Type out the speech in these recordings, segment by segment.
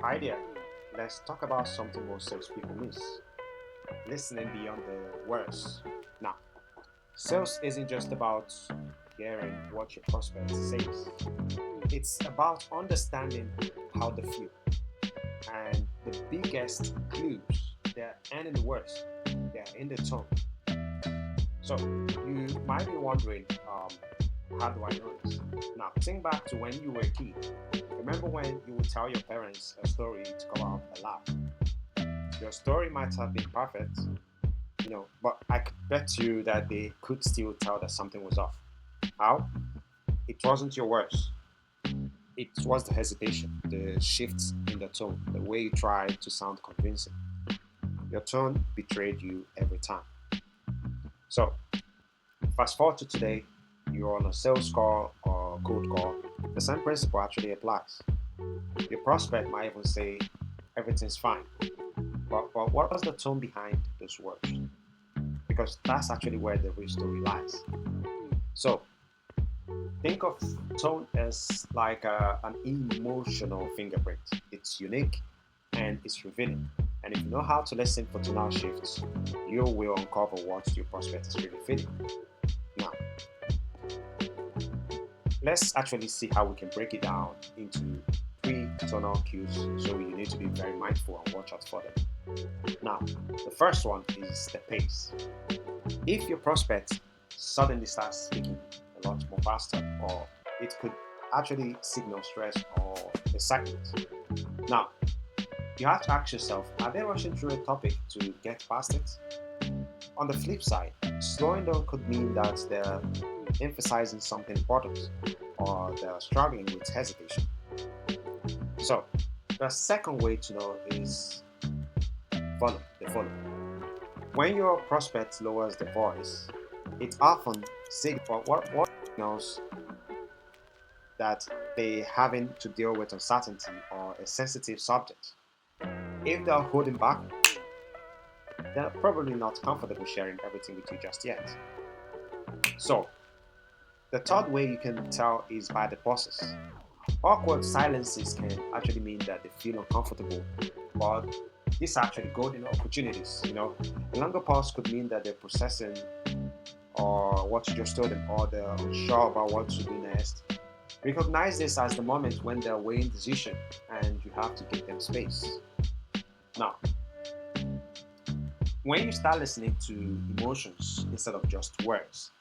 Hi there. Let's talk about something most salespeople miss: listening beyond the words. Now, sales isn't just about hearing what your prospect says, it's about understanding how they feel. And the biggest clues, they're in the words, they're in the tone. So, you might be wondering, how do I know this? Now, think back to when you were a kid. Remember when you would tell your parents a story to come out a laugh? Your story might have been perfect, but I could bet you that they could still tell that something was off. How? It wasn't your words. It was the hesitation, the shifts in the tone, the way you tried to sound convincing. Your tone betrayed you every time. So, fast forward to today, you're on a sales call or cold call. The same principle actually applies. Your prospect might even say everything's fine. But what was the tone behind those words? Because that's actually where the real story lies. So think of tone as like an emotional fingerprint. It's unique and it's revealing. And if you know how to listen for tonal shifts, you will uncover what your prospect is really feeling. Now, let's actually see how we can break it down into three tonal cues. So you need to be very mindful and watch out for them. Now, the first one is the pace. If your prospect suddenly starts speaking a lot more faster, or it could actually signal stress or excitement. Now, you have to ask yourself, are they rushing through a topic to get past it? On the flip side, slowing down could mean that they're emphasizing something important or they're struggling with hesitation. So, the second way to know is the volume. When your prospect lowers the voice, it often signals what signals that they having to deal with uncertainty or a sensitive subject. If they're holding back, they're probably not comfortable sharing everything with you just yet. So, the third way you can tell is by the pauses. Awkward silences can actually mean that they feel uncomfortable, but these are actually golden opportunities. A longer pause could mean that they're processing or what you just told them, or they're unsure about what to do next. Recognize this as the moment when they're weighing decision and you have to give them space. Now, when you start listening to emotions instead of just words,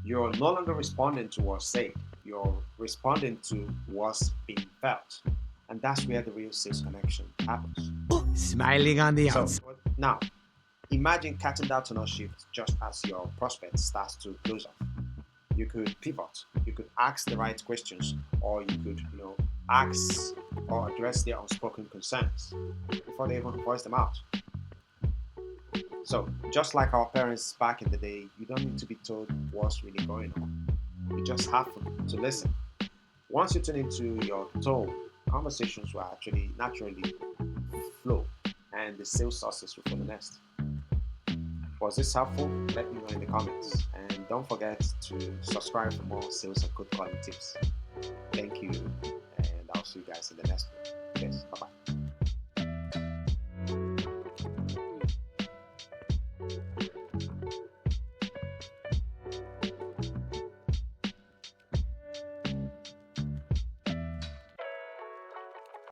you're no longer responding to what's said, you're responding to what's being felt. And that's where the real sales connection happens. Smiling on the So, outside. now, imagine catching that tonal shift just as your prospect starts to close off. You could pivot, you could ask the right questions, or you could, ask or address their unspoken concerns before they even voice them out. So, just like our parents back in the day, you don't need to be told what's really going on. You just have to listen. Once you tune into your tone, conversations will actually naturally flow and the sales success will follow next. Was this helpful? Let me know in the comments. And don't forget to subscribe for more sales and code calling tips. Thank you, and I'll see you guys in the next one. Yes, bye bye.